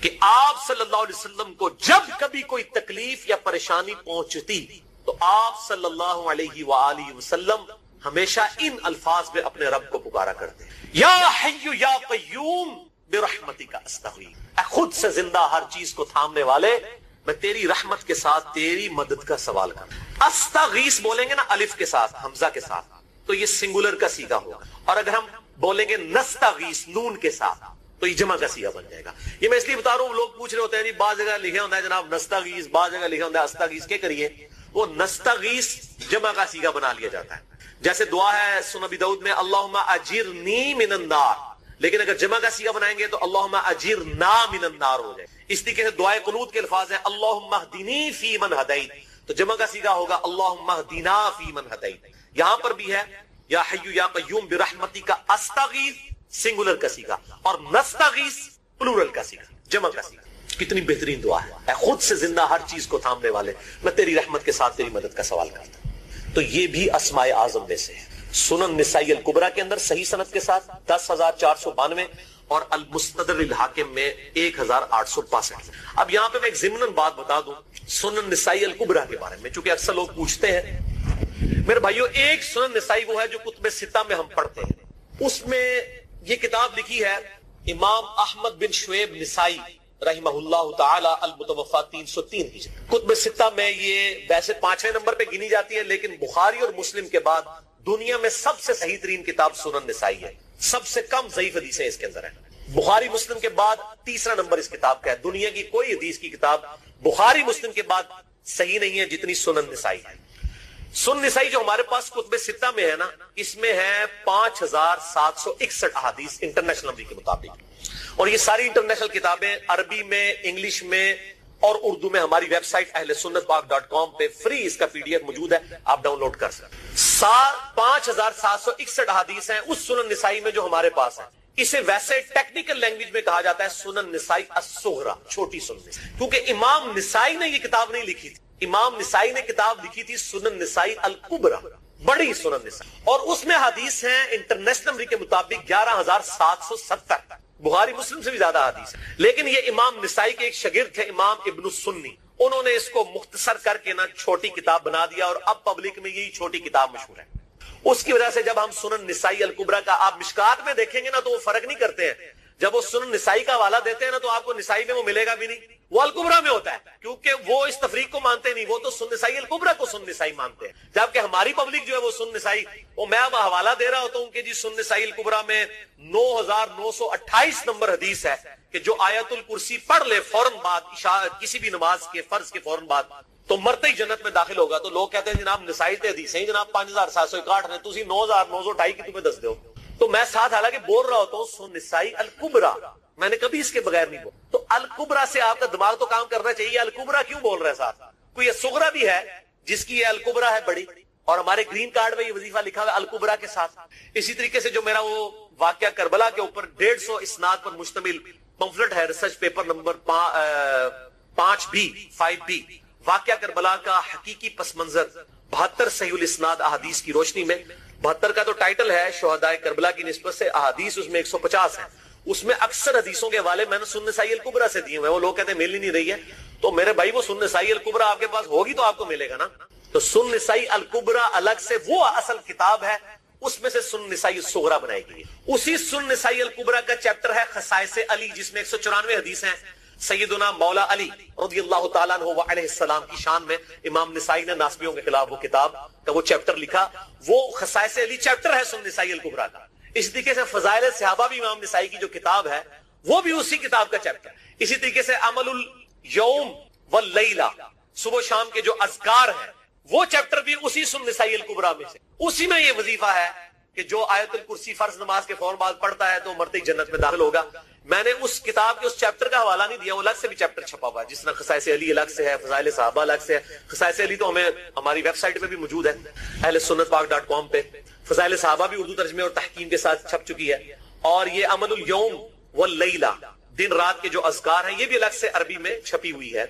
کہ آپ صلی اللہ علیہ وسلم کو جب کبھی کوئی تکلیف یا پریشانی پہنچتی تو آپ صلی اللہ علیہ وآلہ وسلم ہمیشہ ان الفاظ میں اپنے رب کو پکارا کرتے ہیں، یا حی یا قیوم برحمتک استغیث، اے خود سے زندہ ہر چیز کو تھامنے والے، میں تیری رحمت کے ساتھ تیری مدد کا سوال کرتا۔ استغیث بولیں گے نا الف کے ساتھ، حمزہ کے ساتھ، تو یہ سنگولر کا صیغہ ہوگا، اور اگر ہم بولیں گے نستغیث نون کے ساتھ تو یہ جمع کا صیغہ بن جائے گا۔ یہ میں اس لیے بتا رہا ہوں، لوگ پوچھ رہے ہوتے ہیں جی بعض جگہ لکھے ہوتا ہے جناب نستغیث، بعض جگہ لکھے ہوتا ہے استغیث، کیا کریے؟ وہ نستغیث جمع کا صیغہ بنا لیا جاتا ہے، جیسے دعا ہے سنن ابی داؤد میں اللہم اجرنی من النار، لیکن اگر جمع کا صیغہ بنائیں گے تو اللہم اجرنا من النار ہو جائے۔ اس طریقے سے دعائے قنوت کے الفاظ ہیں اللہم اہدنی فی من ہدیت، تو جمع کا صیغہ ہوگا اللہم اہدنا فی من ہدیت۔ یہاں پر بھی ہے یا حی یا قیوم برحمتک استغیث سنگولر کا صیغہ، اور نستغیث پلورل کا صیغہ، جمع کا صیغہ۔ کتنی بہترین دعا ہے، اے خود سے زندہ ہر چیز کو تھامنے والے، میں تیری رحمت کے ساتھ تیری مدد کا سوال کرتا ہوں۔ تو یہ بھی اسماء اعظم میں سے ہے۔ سنن نسائی الکبریٰ کے اندر صحیح سند کے ساتھ 10,492 اور المستدرک الحاکم میں 1,862۔ اب یہاں پہ میں ایک ضمناً بات بتا دوں سنن نسائی الکبریٰ کے بارے میں، چونکہ اکثر لوگ پوچھتے ہیں میرے بھائیو، ایک سنن نسائی وہ ہے جو کتب ستہ میں ہم پڑھتے ہیں، اس میں یہ کتاب لکھی ہے امام احمد بن شعیب نسائی رحمہ اللہ تعالی المتوفی 303 ہجری۔ کتب ستہ میں یہ ویسے 5ویں نمبر پہ گنی جاتی ہے، لیکن بخاری اور مسلم کے بعد دنیا میں سب سے صحیح ترین کتاب سنن نسائی ہے، سب سے کم ضعیف حدیثیں اس کے اندر ہیں۔ بخاری مسلم کے بعد تیسرا نمبر اس کتاب کا ہے، دنیا کی کوئی حدیث کی کتاب بخاری مسلم کے بعد صحیح نہیں ہے جتنی سنن نسائی ہے۔ سنن نسائی جو ہمارے پاس کتب ستہ میں ہے نا، اس میں ہے 5,761 احادیث انٹرنیشنل نمبر کے مطابق، اور یہ ساری انٹرنیشنل کتابیں عربی میں، انگلش میں اور اردو میں ہماری ویب سائٹ اہلسنتپاک.com پہ فری اس کا PDF موجود ہے، آپ ڈاؤن لوڈ کر سکتے ہیں۔ 5,761 احادیث ہیں اس سنن نسائی میں جو ہمارے پاس ہے۔ اسے ویسے ٹیکنیکل لینگویج میں کہا جاتا ہے سنن نسائی الصغریٰ، چھوٹی سنن نسائی، کیونکہ امام نسائی نے یہ کتاب نہیں لکھی تھی، امام نسائی نے کتاب لکھی تھی سنن نسائی الکبریٰ، بڑی سنن نسائی، اور اس میں حدیث ہیں انٹرنیشنل نمبر کے مطابق 11,770، بخاری مسلم سے بھی زیادہ حدیث ہے۔ لیکن یہ امام نسائی کے ایک شاگرد تھے امام ابن السنی، انہوں نے اس کو مختصر کر کے نا چھوٹی کتاب بنا دیا، اور اب پبلک میں یہی چھوٹی کتاب مشہور ہے۔ اس کی وجہ سے جب ہم سنن نسائی الکبریٰ کا آپ مشکات میں دیکھیں گے نا تو وہ فرق نہیں کرتے ہیں، جب وہ سنن نسائی کا حوالہ دیتے ہیں نا تو آپ کو نسائی میں وہ ملے گا بھی نہیں، وہ الکبریٰ میں ہوتا ہے، کیونکہ وہ اس تفریق کو مانتے نہیں، وہ تو سنن نسائی الکبریٰ کو سنن نسائی مانتے ہیں، جبکہ ہماری پبلک جو ہے وہ سنن نسائی، وہ میں اب حوالہ دے رہا ہوتا ہوں کہ جی سنن نسائی الکبریٰ میں 9,928 نمبر حدیث ہے کہ جو آیت الکرسی پڑھ لے فوراً بعد کسی بھی نماز کے فرض کے فوراً بعد تو مرتے ہی جنت میں داخل ہوگا۔ تو لوگ کہتے ہیں جناب نسائی تے حدیث ہیں جناب 5,761 نے، تسی 9,928 کی تمہیں دس دو، تو میں ساتھ حالانکہ بول رہا ہوتا ہوں سنن نسائی الکبریٰ، میں نے کبھی اس کے بغیر نہیں بولا۔ تو الکبریٰ سے آپ کا دماغ تو کام کرنا چاہیے، الکبریٰ کیوں بول رہے ہیں ساتھ؟ کوئی الصغریٰ بھی ہے جس کی یہ الکبریٰ ہے بڑی، اور ہمارے گرین کارڈ میں یہ وظیفہ لکھا ہوا ہے الکبریٰ کے ساتھ۔ اسی طریقے سے جو میرا وہ واقعہ کربلا کے اوپر 150 اسناد پر مشتمل پمفلٹ ہے، ریسرچ پیپر نمبر 5B واقعہ کربلا کا حقیقی پس منظر 72 صحیح الاسناد احادیث کی روشنی میں، 72 کا تو ٹائٹل ہے شہدائے کربلا کی نسبت سے، احادیث اس میں 150 ہیں، اس میں اکثر حدیثوں کے حوالے میں نے سنن نسائی الکبریٰ سے دیے ہوئے ہیں، وہ لوگ کہتے ہیں مل ہی نہیں رہی ہے، تو میرے بھائی وہ سنن نسائی الکبریٰ آپ کے پاس ہوگی تو آپ کو ملے گا نا۔ تو سنن نسائی الکبریٰ الگ سے وہ اصل کتاب ہے، اس میں سے سنن نسائی الصغریٰ بنائی گئی ہے۔ اسی سنن نسائی الکبریٰ کا چیپٹر ہے خصائص علی، جس میں 194 حدیث ہیں سیدنا مولا علی رضی اللہ تعالیٰ عنہ علیہ السلام کی شان میں۔ امام نسائی نے ناسبیوں کے خلاف وہ کتاب کا وہ چیپٹر لکھا، وہ خصائص علی چیپٹر ہے سنن نسائی الکبریٰ کا۔ اس طریقے سے فضائل صحابہ بھی امام نسائی کی جو کتاب ہے وہ بھی اسی کتاب کا چیپٹر۔ اسی طریقے سے عمل الیوم واللیلہ، صبح شام کے جو اذکار ہیں وہ چیپٹر بھی اسی سنن نسائی الکبریٰ میں سے، اسی میں یہ وظیفہ ہے کہ جو آیت الکرسی فرض نماز کے فوراً بعد پڑھتا ہے تو مرتے ہی جنت میں داخل ہوگا۔ میں نے اس کتاب کے اس چیپٹر کا حوالہ نہیں دیا، وہ الگ سے بھی چیپٹر چھپا ہوا ہے، جس طرح خصائص علی الگ سے ہے، فضائل صحابہ الگ سے ہے۔ خصائص علی تو ہمیں ہماری ویب سائٹ پہ بھی موجود ہے اہلسنتپاک.com پہ، فضائل صحابہ بھی اردو ترجمے اور تحقیم کے ساتھ چھپ چکی ہے، اور یہ عمل الیوم واللیلہ، دن رات کے جو اذکار ہیں، یہ بھی الگ سے عربی میں چھپی ہوئی ہے۔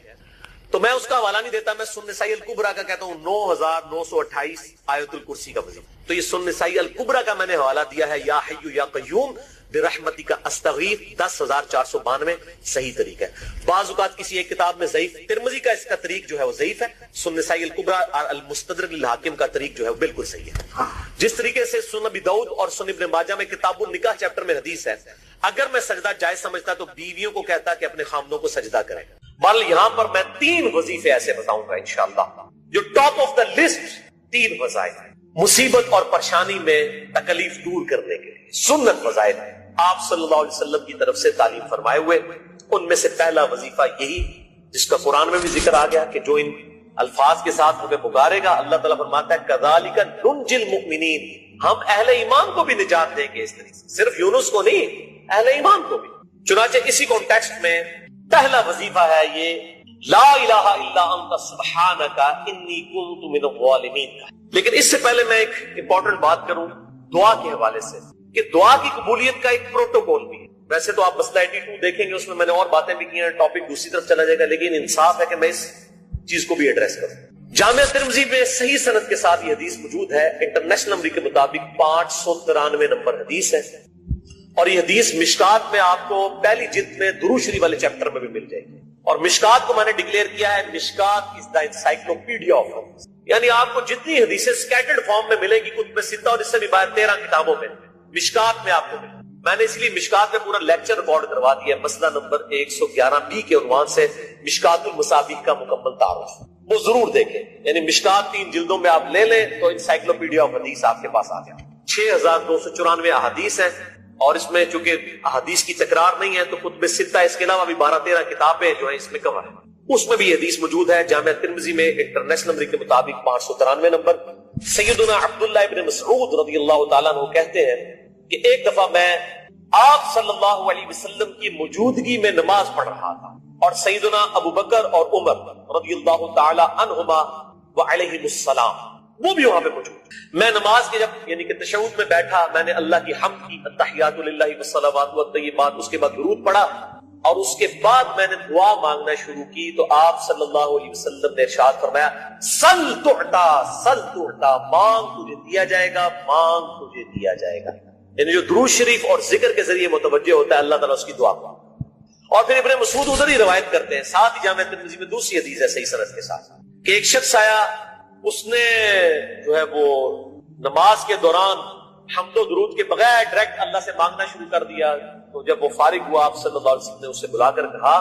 تو میں اس کا حوالہ نہیں دیتا، میں سنن نسائی الکبریٰ کا کہتا ہوں 9928 آیت الکرسی کا وظیفہ. تو یہ سنن نسائی الکبریٰ کا میں نے حوالہ دیا ہے، یا حی یا قیوم برحمتک استغیث 10492 صحیح طریقہ ہے. بعض اوقات کسی ایک کتاب میں ضعیف، ترمذی کا اس کا طریق جو ہے وہ ضعیف ہے، سنن نسائی الکبریٰ اور المستدرک للحاکم کا طریق جو ہے وہ بالکل صحیح ہے. جس طریقے سے سنن ابی داؤد اور سنن ابن ماجہ میں کتاب النکاح چیپٹر میں حدیث ہے، اگر میں سجدہ جائز سمجھتا تو بیویوں کو کہتا کہ اپنے خامدوں کو سجدہ کریں. بل یہاں پر میں 3 وظیفے ایسے بتاؤں گا انشاءاللہ جو ٹاپ آف دا لسٹ 3 وظائف مصیبت اور پریشانی میں تکلیف دور کرنے کے لیے سنت وظائف آپ صلی اللہ علیہ وسلم کی طرف سے تعلیم فرمائے ہوئے. ان میں سے پہلا وظیفہ یہی جس کا قرآن میں بھی ذکر آ گیا کہ جو ان الفاظ کے ساتھ ہمیں پکارے گا، اللہ تعالیٰ فرماتا ہے کذالک ننجی المؤمنین، ہم اہل ایمان کو بھی نجات دیں گے اس طریقے سے، صرف یونس کو نہیں اہل ایمان کو بھی. چنانچہ اسی کانٹیکسٹ میں پہلا وظیفہ ہے یہ لا الہ الا انت سبحانک انی کنت من الظالمین کا. لیکن اس سے پہلے میں ایک امپورٹنٹ بات کروں دعا کے حوالے سے کہ دعا کی قبولیت کا ایک پروٹوکول بھی ہے. ویسے تو آپ مسئلہ 82 دیکھیں گے، اس میں نے اور باتیں بھی کی ہیں، ٹاپک دوسری طرف چلا جائے گا، لیکن انصاف ہے کہ میں اس چیز کو بھی ایڈریس کروں. جامعہ ترمذی میں صحیح سند کے ساتھ یہ حدیث موجود ہے، انٹرنیشنل نمبر کے مطابق 593 نمبر حدیث ہے، اور یہ حدیث مشکات میں آپ کو پہلی جلد میں درود شریف والے چیپٹر میں بھی مل جائے گی. اور مشکات کو میں نے ڈکلیئر کیا ہے مشکات از دا انسائکلوپیڈیا آف حدیث، یعنی آپ کو جتنی حدیثیں اسکیٹرڈ فارم میں ملے گی کتب ستہ اور اس سے بھی باہر 13 کتابوں میں مشکات میں آپ کو ملے. میں نے اس لیے مشکات میں پورا لیکچر ریکارڈ کروا دیا ہے، مسئلہ نمبر 111B کے عنوان سے مشکات المصابیح کا مکمل تعارف، وہ ضرور دیکھیں. یعنی مشکات 3 جلدوں میں آپ لے لیں تو انسائکلوپیڈیا آف حدیث آپ کے پاس آ گیا. 6294 احادیث ہیں، اور اس میں چونکہ احادیث کی تکرار نہیں ہے تو کتب ستہ اس کے علاوہ بھی 12-13 کتابیں جو ہیں اس میں کور ہیں، اس میں بھی حدیث موجود ہے. جامعہ ترمذی میں انٹرنیشنل نمبر کے مطابق 593 نمبر. سیدنا عبداللہ ابن مسعود رضی اللہ تعالیٰ عنہ کہتے ہیں کہ ایک دفعہ میں آپ صلی اللہ علیہ وسلم کی موجودگی میں نماز پڑھ رہا تھا، اور سیدنا ابو بکر اور عمر رضی اللہ تعالی عنہما وعلیہم السلام وہ بھی وہاں پہ موجود. میں نماز کے جب یعنی کہ تشہد میں بیٹھا، میں نے اللہ کی حمد کی، التحیات للہ والصلوات والطیبات، اس کے بعد درود پڑھا، اور اس کے بعد میں نے دعا مانگنا شروع کی تو آپ صلی اللہ علیہ وسلم نے ارشاد فرمایا سل تعطا، سل تعطا، مانگ تجھے دیا جائے گا، مانگ تجھے دیا جائے گا. یعنی جو درود شریف اور ذکر کے ذریعے متوجہ ہوتا ہے اللہ تعالیٰ اس کی دعا کو. اور پھر ابن مسعود ادھر ہی روایت کرتے ہیں، ساتھ ہی جامعہ ترمذی میں دوسری حدیث ہے صحیح سند کے ساتھ کہ ایک شخص آیا، اس نے جو ہے وہ نماز کے دوران حمد و درود کے بغیر ڈائریکٹ اللہ سے مانگنا شروع کر دیا. تو جب وہ فارغ ہوا آپ صلی اللہ علیہ وسلم نے اسے بلا کر کہا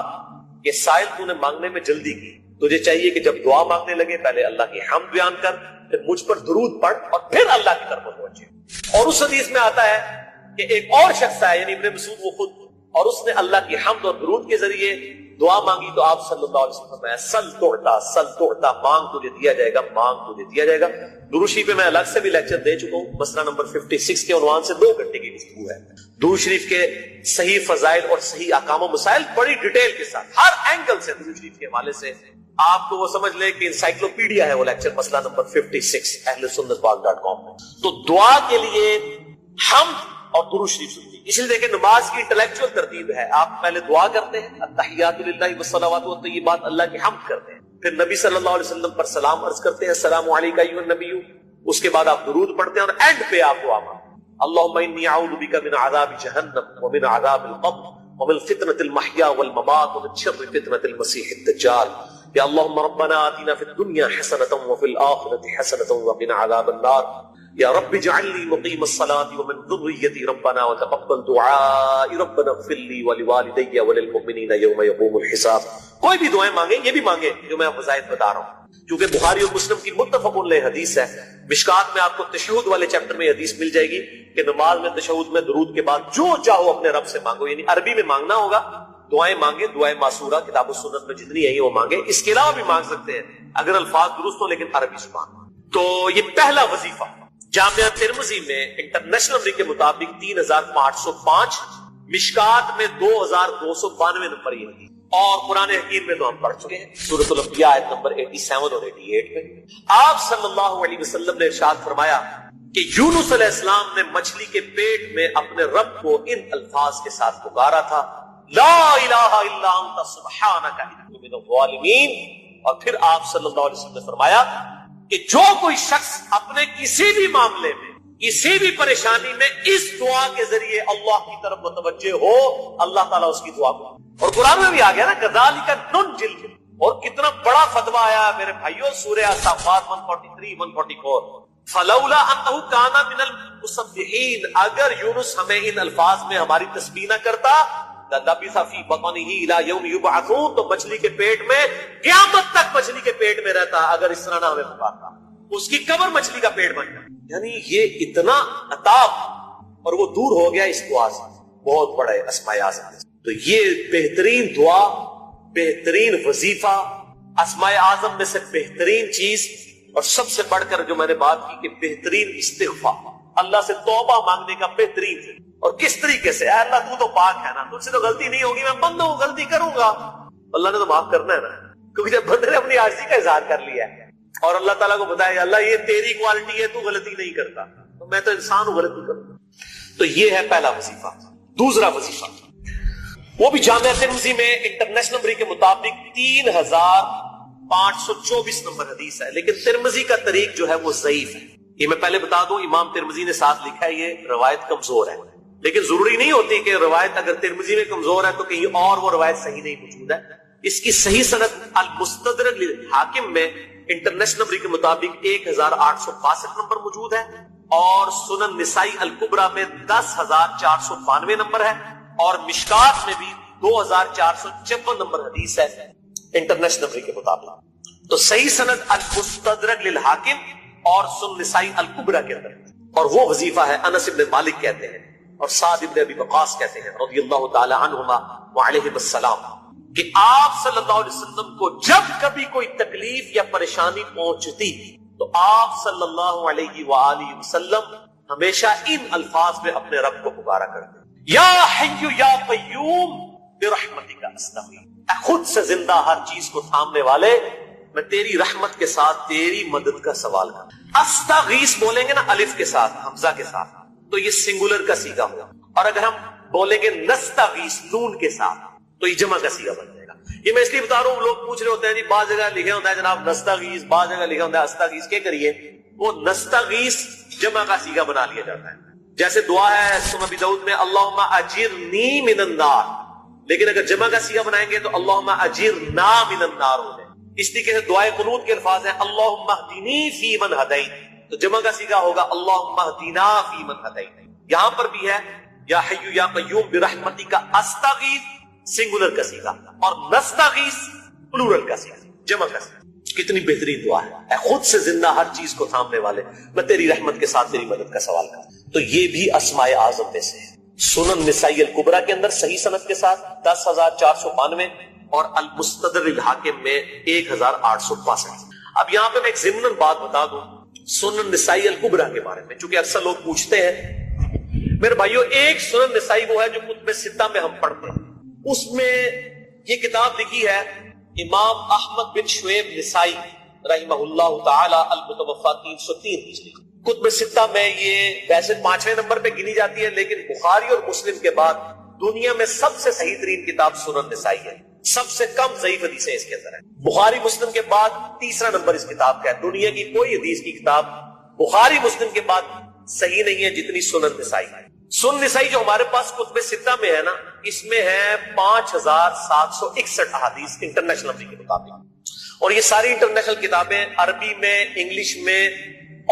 کہ سائل تو نے مانگنے میں جلدی کی، تجھے چاہیے کہ جب دعا مانگنے لگے پہلے اللہ کی حمد بیان کر، پھر مجھ پر درود پڑھ، اور پھر اللہ کی طرف متوجہ. اور اس حدیث میں آتا ہے کہ ایک اور شخص آیا یعنی ابن مسعود وہ خود، اور اس نے اللہ کی حمد اور درود کے ذریعے دعا مانگی تو آپ صلی اللہ علیہ وسلم نے سل توڑتا، سل توڑتا، مانگ تجھے دیا جائے گا، مانگ تجھے دیا جائے گا. درود شریف پہ میں الگ سے بھی لیکچر دے چکا ہوں، مسئلہ نمبر 56 کے عنوان سے 2 گھنٹے کی گفتگو ہے. درود شریف کے صحیح فضائل اور صحیح احکام و مسائل بڑی ڈیٹیل کے ساتھ ہر اینگل سے درود شریف کے حوالے سے آپ کو وہ سمجھ لیں کہ انسائکلوپیڈیا ہے وہ لیکچر، مسئلہ نمبر 56 اہل سنت .com میں. تو دعا کے لیے حمد اور درود شریف سنتی، اس لیے دیکھیں نماز کی انٹلیکچوئل ترتیب ہے. آپ پہلے دعا کرتے ہیں، التحیات للہ والصلوات والطیبات، اللہ کی حمد کرتے ہیں، پھر نبی صلی اللہ علیہ وسلم پر سلام عرض کرتے ہیں، السلام علیکم ایھا النبی، اس کے بعد آپ درود پڑھتے ہیں، اور اینڈ پہ آپ دعا مانگتے ہیں اللہم انی اعوذ بک من عذاب جہنم ومن عذاب القبر ومن فتنة المحیا والممات ومن شر فتنة المسیح الدجال. یا اللہم ربنا آتنا فی الدنیا حسنة وفی الآخرة حسنة وقنا عذاب النار. یا رب اجعلنی مقیم الصلاة ومن ذریتی ربنا وتقبل دعائی ربنا اغفر لی ولوالدی وللمؤمنین یوم یقوم الحساب. کوئی بھی دعائیں مانگیں، یہ بھی مانگیں جو میں وظائف بتا رہا ہوں، کیونکہ بخاری اور مسلم کی متفق علیہ حدیث ہے. مشکات میں آپ کو تشہد والے چیپٹر میں حدیث مل جائے گی کہ نماز میں تشہد میں درود کے بعد جو چاہو اپنے رب سے مانگو، یعنی عربی میں مانگنا ہوگا، دعائیں مانگیں، دعائیں معصورہ کتاب و سنت میں جتنی ہیں وہ مانگیں. اس کے علاوہ بھی مانگ سکتے ہیں اگر الفاظ درست ہوں لیکن عربی سے مانگیں. تو یہ پہلا وظیفہ جامعہ ترمذی میں انٹرنیشنل نمبر کے مطابق 3505، مشکات میں 2292 نمبر یہ حدیث، اور قرآن حکیم میں تو ہم پڑھ چکے ہیں سورۃ الانبیاء آیت نمبر 87 اور 88 میں. آپ صلی اللہ علیہ وسلم نے ارشاد فرمایا کہ یونس علیہ السلام نے مچھلی کے پیٹ میں اپنے رب کو ان الفاظ کے ساتھ پکارا تھا لا الہ الا انت سبحانک انی کنت من الظالمین. اور پھر آپ صلی اللہ علیہ وسلم نے فرمایا کہ جو کوئی شخص اپنے کسی بھی معاملے میں کسی بھی پریشانی میں اس دعا کے ذریعے اللہ کی طرف متوجہ ہو، اللہ تعالیٰ اس کی دعا کو، اور قرآن میں بھی آ گیا نا کذالک ننجل، اور کتنا بڑا فتویٰ آیا میرے بھائیوں سورہ الصافات 143 144، فلولا انہ کان من المسبحین، اگر یونس ہمیں ان الفاظ میں ہماری تسبیح نہ کرتا للبث فی بطنہ الی یوم یبعثون، تو مچھلی کے پیٹ میں قیامت تک مچھلی کے پیٹ میں رہتا اگر اس طرح نہ ہمیں پکارتا، اس کی قبر مچھلی کا پیٹ بن جاتا۔ یعنی یہ اتنا عطاب، اور وہ دور ہو گیا اس دعا سے، بہت بڑے اسماء اعظم۔ تو یہ بہترین دعا، بہترین وظیفہ، اسماء اعظم میں سے بہترین چیز، اور سب سے بڑھ کر جو میں نے بات کی کہ بہترین استغفار، اللہ سے توبہ مانگنے کا بہترین ہے۔ اور کس طریقے سے؟ اے اللہ تو پاک ہے نا، تجھ سے تو غلطی نہیں ہوگی، میں بندہ ہوں، غلطی کروں گا، اللہ نے تو معاف کرنا ہے نا، کیونکہ جب بندے نے اپنی عاجزی کا اظہار کر لیا ہے اور اللہ تعالیٰ کو بتایا اللہ یہ تیری کوالٹی ہے، تو غلطی نہیں کرتا، تو میں تو انسان ہوں، غلطی کروں، تو یہ ہے پہلا وظیفہ۔ دوسرا وظیفہ وہ بھی جامعہ ترمذی میں انٹرنیشنل نمبر کے مطابق 3524 نمبر حدیث ہے، لیکن ترمذی کا طریق جو ہے وہ ضعیف ہے۔ یہ میں پہلے بتا دوں، امام ترمذی نے ساتھ لکھا ہے یہ روایت کمزور ہے، لیکن ضروری نہیں ہوتی کہ روایت اگر ترمذی میں کمزور ہے تو کہیں اور وہ روایت صحیح نہیں موجود ہے۔ اس کی صحیح سند المستدرک للحاکم میں انٹرنیشنل نمبر کے مطابق 1862 نمبر موجود ہے، اور سنن نسائی الکبریٰ میں 10492 نمبر ہے، اور مشکات میں بھی 2456 نمبر حدیث ہے انٹرنیشنل نمبر کے مطابق۔ تو صحیح سند المستدرک للحاکم اور سنن نسائی الکبریٰ کے اندر، اور وہ وظیفہ ہے انس بن مالک کہتے ہیں اور سعد بن ابی وقاص کہتے ہیں رضی اللہ تعالی عنہما وعلیہم السلام، کہ آپ صلی اللہ علیہ وسلم کو جب کبھی کوئی تکلیف یا پریشانی پہنچتی تو آپ صلی اللہ علیہ وآلہ وسلم ہمیشہ ان الفاظ میں اپنے رب کو پکارا کرتے، یا حی یا قیوم برحمتک استغیث، خود سے زندہ ہر چیز کو تھامنے والے میں تیری رحمت کے ساتھ تیری مدد کا سوال کرتا۔ استغیث بولیں گے نا الف کے ساتھ، حمزہ کے ساتھ، تو یہ سنگولر کا صیغہ ہوگا، اور اگر ہم بولیں گے نستغیث نون کے ساتھ تو یہ جمع کا صیغہ بن جائے گا۔ یہ میں اس لیے بتا رہا ہوں، لوگ پوچھ رہے ہوتے ہیں جی بعض جگہ لکھا ہوتا ہے جناب نستغیث، بعض جگہ لکھا ہوتا ہے استغیث، کیا کریے؟ وہ نستغیث جمع کا صیغہ بنا لیا جاتا ہے، جیسے دعا ہے سنن ابی داؤد میں اللہم اجرنی من النار، لیکن اگر جمع کا صیغہ بنائیں گے تو اللہم اجرنا من النار ہو جائے۔ اس طریقے سے دعائے قنوت کے الفاظ ہیں اللہم اہدنی فی من ہدیت، تو جمع کا صیغہ ہوگا اللہم اہدنا فی من ہدیت۔ یہاں پر بھی ہے یا حی یا قیوم برحمتک استغیث سنگولر کا صیغہ، اور نستغیث پلورل کا صیغہ، جمع کا صیغہ۔ کتنی بہترین دعا ہے، اے خود سے زندہ ہر چیز کو تھامنے والے میں تیری رحمت کے ساتھ تیری مدد کا سوال کرتا۔ تو یہ بھی اسماء اعظم میں سے ہے۔ سنن نسائی الکبریٰ کے اندر صحیح سند کے ساتھ 10492 اور المستدرک للحاکم میں 1862۔ اب یہاں پہ میں ایک ضمناً بات بتا دوں سنن نسائی الکبریٰ کے بارے میں، چونکہ اکثر لوگ پوچھتے ہیں میرے بھائیوں، ایک سنن نسائی وہ ہے جو کتب ستہ میں ہم پڑھتے ہیں، اس میں یہ کتاب لکھی ہے امام احمد بن شعیب نسائی رحمہ اللہ تعالی المتوفی 303 ہجری۔ کتب ستہ میں یہ ویسے 5ویں نمبر پہ گنی جاتی ہے، لیکن بخاری اور مسلم کے بعد دنیا میں سب سے صحیح ترین کتاب سنن نسائی ہے، سب سے کم ضعیف حدیثیں اس کے اندر ہیں۔ بخاری مسلم کے بعد تیسرا نمبر اس کتاب کا ہے، دنیا کی کوئی حدیث کی کتاب بخاری مسلم کے بعد صحیح نہیں ہے جتنی سنن نسائی ہے۔ سنن نسائی جو ہمارے پاس کتب ستہ میں ہے نا، اس میں ہے 5761 احادیث انٹرنیشنل نمبر کے مطابق، اور یہ ساری انٹرنیشنل کتابیں عربی میں، انگلش میں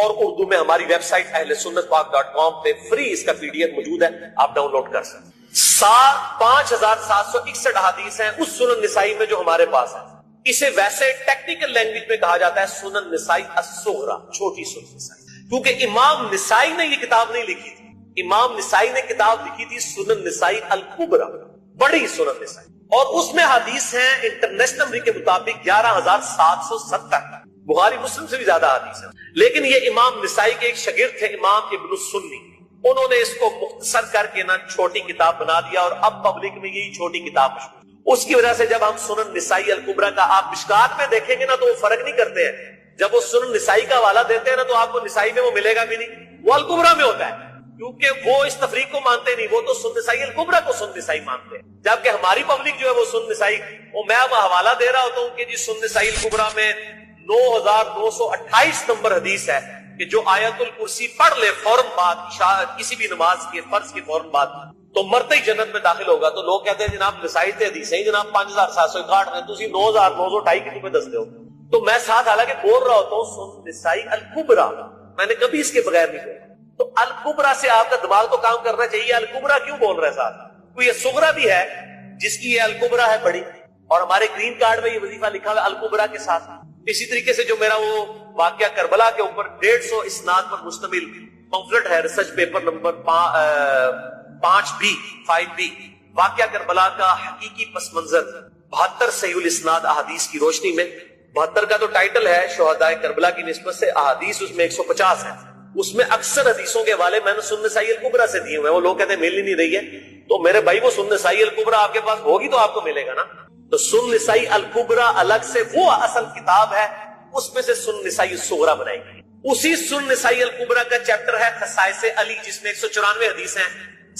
اور اردو میں ہماری ویب سائٹ اہلسنتپاک.com پہ فری اس کا PDF موجود ہے، آپ ڈاؤن لوڈ کر سکتے ہیں۔ 5761 احادیث ہیں اس سنن نسائی میں جو ہمارے پاس ہے۔ اسے ویسے ٹیکنیکل لینگویج میں کہا جاتا ہے سنن نسائی الصغریٰ، چھوٹی سنن نسائی، کیونکہ امام نسائی نے یہ کتاب نہیں لکھی تھی، امام نسائی نے کتاب لکھی تھی سنن نسائی الکبریٰ، بڑی سنن نسائی، اور اس میں حدیث ہیں انٹرنیشنل نمبر کے مطابق 11770، بخاری مسلم سے بھی زیادہ حدیث ہیں۔ لیکن یہ امام نسائی کے ایک شاگرد تھے امام ابن السنی، انہوں نے اس کو مختصر کر کے نا چھوٹی کتاب بنا دیا، اور اب پبلک میں یہی چھوٹی کتاب مشہور۔ اس کی وجہ سے جب ہم سنن نسائی الکبریٰ کا آپ مشکات میں دیکھیں گے نا تو وہ فرق نہیں کرتے ہیں، جب وہ سنن نسائی کا حوالہ دیتے ہیں نا تو آپ کو نسائی میں وہ ملے گا بھی نہیں، وہ الکبریٰ میں ہوتا ہے، کیونکہ وہ اس تفریق کو مانتے نہیں، وہ تو سنن نسائی الکبریٰ کو سنن نسائی مانتے ہیں، جبکہ ہماری پبلک جو ہے وہ سنن نسائی، وہ میں اب حوالہ دے رہا ہوتا ہوں کہ جی سنن نسائی الکبریٰ میں 9928 نمبر حدیث ہے کہ جو آیت الکرسی پڑھ لے فوراً بعد کسی بھی نماز کے فرض کے فوراً بعد تو مرتے ہی جنت میں داخل ہوگا. تو لوگ کہتے ہیں جناب نسائی تے حدیث ہیں جناب 5761 میں تسی 9928 کی تمہیں دس دو. تو میں ساتھ حالانکہ بول رہا ہوتا ہوں سنن نسائی الکبریٰ، میں نے کبھی اس کے بغیر نہیں بولا. تو الکبریٰ سے آپ کا دماغ تو کام کرنا چاہیے، الکبریٰ کیوں بول رہے ہیں ساتھ؟ کوئی یہ صغریٰ بھی ہے جس کی یہ الکبریٰ ہے بڑی، اور ہمارے گرین کارڈ میں یہ وظیفہ لکھا ہوا ہے الکبریٰ کے ساتھ. اسی طریقے سے جو میرا وہ واقعہ کربلا کے اوپر 150 اسناد پر مشتمل پمفلٹ ہے، ریسرچ پیپر نمبر 5B واقعہ کربلا کا حقیقی پس منظر 72 صحیح الاسناد احادیث کی روشنی میں. 72 کا تو ٹائٹل ہے شہداء کربلا کی نسبت سے، احادیث اس میں 150 ہیں. اس میں اکثر حدیثوں کے حوالے میں نے سنن نسائی الکبریٰ سے دیے ہوئے ہیں. وہ لوگ کہتے ہیں مل ہی نہیں رہی ہے، تو میرے بھائی وہ سنن نسائی الکبریٰ آپ کے پاس ہوگی تو آپ کو ملے گا نا. تو سنن نسائی الکبریٰ الگ سے وہ اصل کتاب ہے، اس میں سے سنن نسائی الصغریٰ بنائی گئی. اسی سنن نسائی الکبریٰ کا چیپٹر ہے خصائص علی، جس میں 194 حدیث ہیں.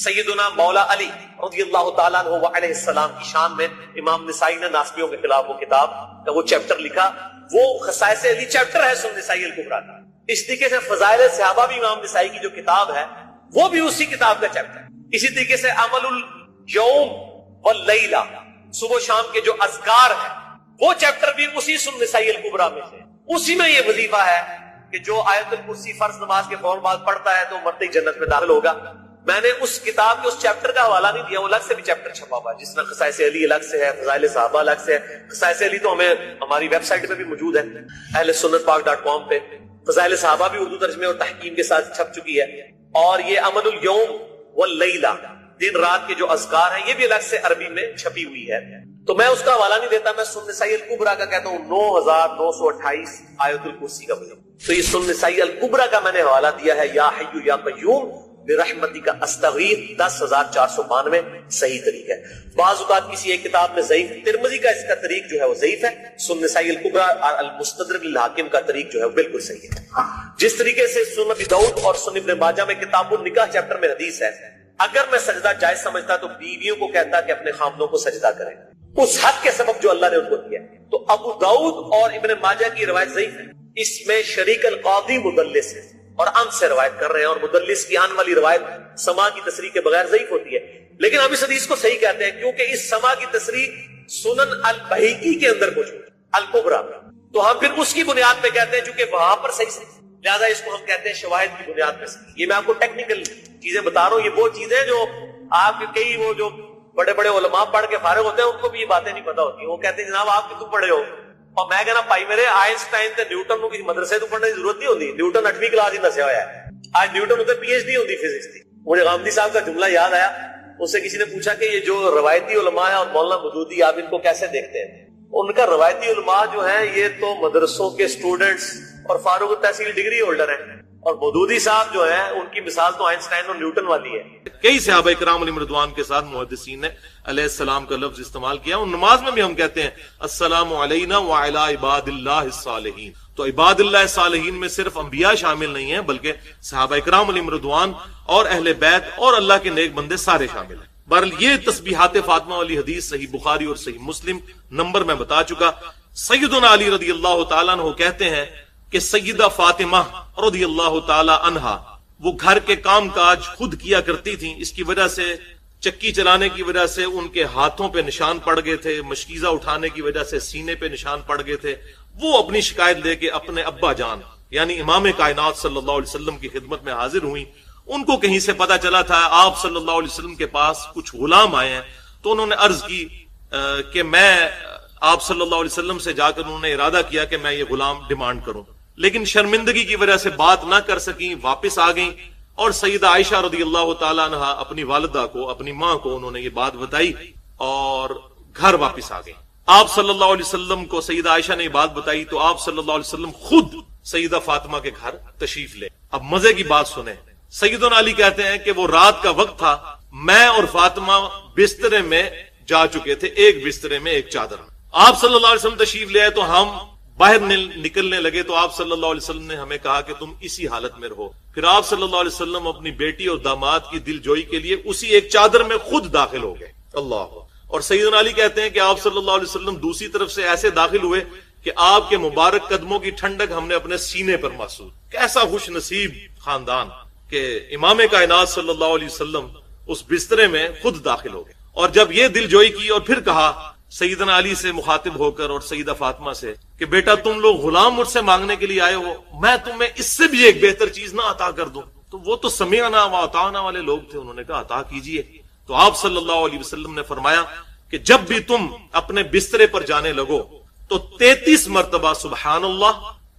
سیدنا مولا علی رضی اللہ تعالیٰ عنہ علیہ السلام کی شان میں امام نسائی نے ناسبیوں کے خلاف وہ کتاب کا وہ چیپٹر لکھا. وہ خصائص علی چیپٹر ہے سنن نسائی الکبریٰ کا. اس طریقے سے فضائل صحابہ بھی امام نسائی کی جو کتاب ہے وہ بھی اسی کتاب کا چیپٹر ہے. اسی طریقے سے عمل الیوم واللیلہ، صبح و شام کے جو اذکار ہیں وہ چیپٹر بھی اسی سنن نسائی الکبریٰ میں سے. اسی میں یہ وظیفہ ہے کہ جو آیت الکرسی فرض نماز کے فوراً بعد پڑھتا ہے تو مرتے ہی جنت میں داخل ہوگا. میں نے اس کتاب کے اس چیپٹر کا حوالہ نہیں دیا، وہ الگ سے بھی چیپٹر چھپا ہوا ہے، جس میں خصائص علی الگ سے ہے، فضائل صحابہ الگ سے ہے. خصائص علی تو ہمیں ہماری ویب سائٹ پہ بھی موجود ہے اہل سنت پاک.com پہ. فضائل صحابہ بھی اردو ترجمے اور تحکیم کے ساتھ چھپ چکی ہے. اور یہ عمل الیوم واللیلہ، دن رات کے جو اذکار ہیں، یہ بھی الگ سے عربی میں چھپی ہوئی ہے. تو میں اس کا حوالہ نہیں دیتا، میں سنن نسائی الکبریٰ کا کہتا ہوں 9928 آیت الکرسی کا وظیفہ. تو یہ سنن نسائی الکبریٰ کا میں نے حوالہ دیا ہے یا حی یا قیوم برحمتک استغیث 10492 صحیح طریق ہے. بعض اوقات کسی ایک کتاب میں ضعیف، ترمذی کا اس کا طریق جو ہے وہ ضعیف ہے. سنن نسائی الکبریٰ اور المستدرک للحاکم کا طریق جو ہے وہ بالکل صحیح ہے. جس طریقے سے سنن ابی داؤد اور سنن ابن ماجہ میں کتاب النکاح چیپٹر میں حدیث ہے، اگر میں سجدہ جائز سمجھتا تو بیویوں کو کہتا کہ اپنے خامدوں کو سجدہ کریں اس حق کے سبب جو اللہ نے ان کو دیا. تو ابو داؤد اور ابن ماجہ کی روایت ضعیف ہے. اس میں شریک القاضی مدلس ہے اور ان سے روایت کر رہے ہیں، اور مدلس کی ان والی روایت سما کی تصریح کے بغیر ضعیف ہوتی ہے. لیکن ہم اس حدیث کو صحیح کہتے ہیں کیونکہ اس سما کی تصریح سنن البہیقی کے اندر موجود الکبریٰ، تو ہم پھر اس کی بنیاد پہ کہتے ہیں چونکہ وہاں پر صحیح لہٰذا اس کو ہم کہتے ہیں شواہد کی بنیاد پہ صحیح. یہ میں آپ کو ٹیکنیکل چیزیں بتا رہا ہوں، یہ وہ چیزیں جو آپ کے کئی وہ جو بڑے بڑے علماء پڑھ کے فارغ ہوتے ہیں ان کو بھی یہ باتیں نہیں پتا ہوتی. وہ کہتے ہیں جناب آپ کتوں پڑھے ہو، اور میں کہنا بھائی میرے آئنسٹائن تے نیوٹن کو کسی مدرسے تو پڑھنے کی ضرورت نہیں ہوتی. نیوٹن 8ویں کلاس ہی نسیا ہوا ہے. آج نیوٹن ہوتے PhD ہوتی فزکس کی. مجھے غامدی صاحب کا جملہ یاد آیا، اس سے کسی نے پوچھا کہ یہ جو روایتی علماء ہیں اور مولانا مودودی آپ ان کو کیسے دیکھتے ہیں؟ ان کا روایتی علماء جو ہیں یہ تو مدرسوں کے اسٹوڈنٹس اور فارغ التحصیل ڈگری ہولڈر ہیں، اور مودودی صاحب جو ہیں ان کی مثال تو آئنسٹائن اور نیوٹن والی ہے. کئی صحابہ کرام علیہم رضوان کے ساتھ محدثین نے علیہ السلام کا لفظ استعمال کیا. اور نماز میں بھی ہم کہتے ہیں السلام علینا وعلی عباد اللہ الصالحین. تو عباد اللہ الصالحین میں صرف انبیاء شامل نہیں ہیں بلکہ صحابہ کرام علیہم رضوان اور اہل بیت اور اللہ کے نیک بندے سارے شامل ہیں. بہرحال یہ تسبیحات فاطمہ والی حدیث صحیح بخاری اور صحیح مسلم نمبر میں بتا چکا. سیدنا علی رضی اللہ تعالیٰ عنہ کہتے ہیں کہ سیدہ فاطمہ رضی اللہ تعالی عنہا وہ گھر کے کام کاج خود کیا کرتی تھیں. اس کی وجہ سے چکی چلانے کی وجہ سے ان کے ہاتھوں پہ نشان پڑ گئے تھے، مشکیزہ اٹھانے کی وجہ سے سینے پہ نشان پڑ گئے تھے. وہ اپنی شکایت لے کے اپنے ابا جان یعنی امام کائنات صلی اللہ علیہ وسلم کی خدمت میں حاضر ہوئی. ان کو کہیں سے پتا چلا تھا آپ صلی اللہ علیہ وسلم کے پاس کچھ غلام آئے ہیں، تو انہوں نے عرض کی کہ میں آپ صلی اللہ علیہ وسلم سے جا کر انہوں نے ارادہ کیا کہ میں یہ غلام ڈیمانڈ کروں، لیکن شرمندگی کی وجہ سے بات نہ کر سکیں، واپس آ گئیں. اور سیدہ عائشہ رضی اللہ تعالیٰ عنہ اپنی والدہ کو، اپنی ماں کو انہوں نے یہ بات بتائی اور گھر واپس آ گئے. آپ صلی اللہ علیہ وسلم کو سیدہ عائشہ نے یہ بات بتائی تو آپ صلی اللہ علیہ وسلم خود سیدہ فاطمہ کے گھر تشریف لے. اب مزے کی بات سنیں. سیدنا علی کہتے ہیں کہ وہ رات کا وقت تھا، میں اور فاطمہ بسترے میں جا چکے تھے، ایک بسترے میں ایک چادر میں. آپ صلی اللہ علیہ وسلم تشریف لے آئے تو ہم باہر نکلنے لگے تو آپ صلی اللہ علیہ وسلم نے ہمیں کہا کہ تم اسی حالت میں رہو. پھر آپ صلی اللہ علیہ وسلم اپنی بیٹی اور داماد کی دل جوئی کے لیے اسی ایک چادر میں خود داخل ہو گئے. اللہ. اور سیدنا علی کہتے ہیں کہ آپ صلی اللہ علیہ وسلم دوسری طرف سے ایسے داخل ہوئے کہ آپ کے مبارک قدموں کی ٹھنڈک ہم نے اپنے سینے پر محسوس. کیسا خوش نصیب خاندان کہ امام کائنات صلی اللہ علیہ وسلم اس بسترے میں خود داخل ہو گئے. اور جب یہ دل جوئی کی اور پھر کہا سیدنا علی سے مخاطب ہو کر اور سیدہ فاطمہ سے کہ بیٹا تم لوگ غلام مجھ سے مانگنے کے لیے آئے ہو, میں تمہیں اس سے بھی ایک بہتر چیز نہ عطا کر دوں. تو وہ تو سمعنا و اطعنا والے لوگ تھے, انہوں نے کہا عطا کیجئے. تو آپ صلی اللہ علیہ وسلم نے فرمایا کہ جب بھی تم اپنے بسترے پر جانے لگو تو 33 مرتبہ سبحان اللہ,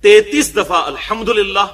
33 دفعہ الحمدللہ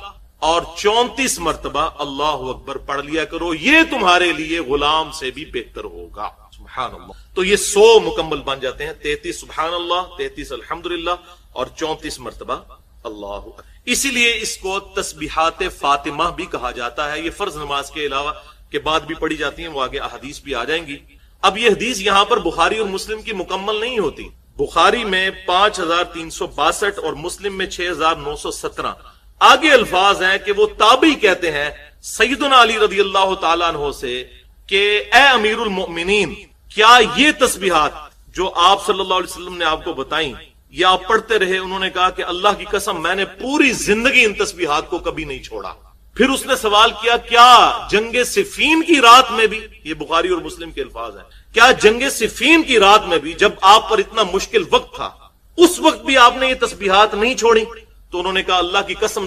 اور 34 مرتبہ اللہ اکبر پڑھ لیا کرو, یہ تمہارے لیے غلام سے بھی بہتر ہوگا. سبحان اللہ. تو یہ 100 مکمل بن جاتے ہیں, 33 سبحان اللہ, 33 الحمدللہ اور 34 مرتبہ اللہ اکبر. اسی لیے اس کو تسبیحات فاطمہ بھی کہا جاتا ہے. یہ فرض نماز کے علاوہ کے بعد بھی پڑھی جاتی ہیں, وہ آگے احادیث بھی آ جائیں گی. اب یہ حدیث یہاں پر بخاری اور مسلم کی مکمل نہیں ہوتی. بخاری میں 5362 اور مسلم میں 6917 آگے الفاظ ہیں کہ وہ تابعی کہتے ہیں سیدنا علی رضی اللہ تعالیٰ عنہ سے کہ اے امیر المؤمنین, کیا یہ تسبیحات جو آپ صلی اللہ علیہ وسلم نے آپ کو بتائیں یہ آپ پڑھتے رہے؟ انہوں نے کہا کہ اللہ کی قسم میں نے پوری زندگی ان تسبیحات کو کبھی نہیں چھوڑا. پھر اس نے سوال کیا کیا جنگ صفین کی رات میں بھی, یہ بخاری اور مسلم کے الفاظ ہیں, کیا جنگ صفین کی رات میں بھی جب آپ پر اتنا مشکل وقت تھا اس وقت بھی آپ نے یہ تسبیحات نہیں چھوڑی؟ تو انہوں نے کہا اللہ کی قسم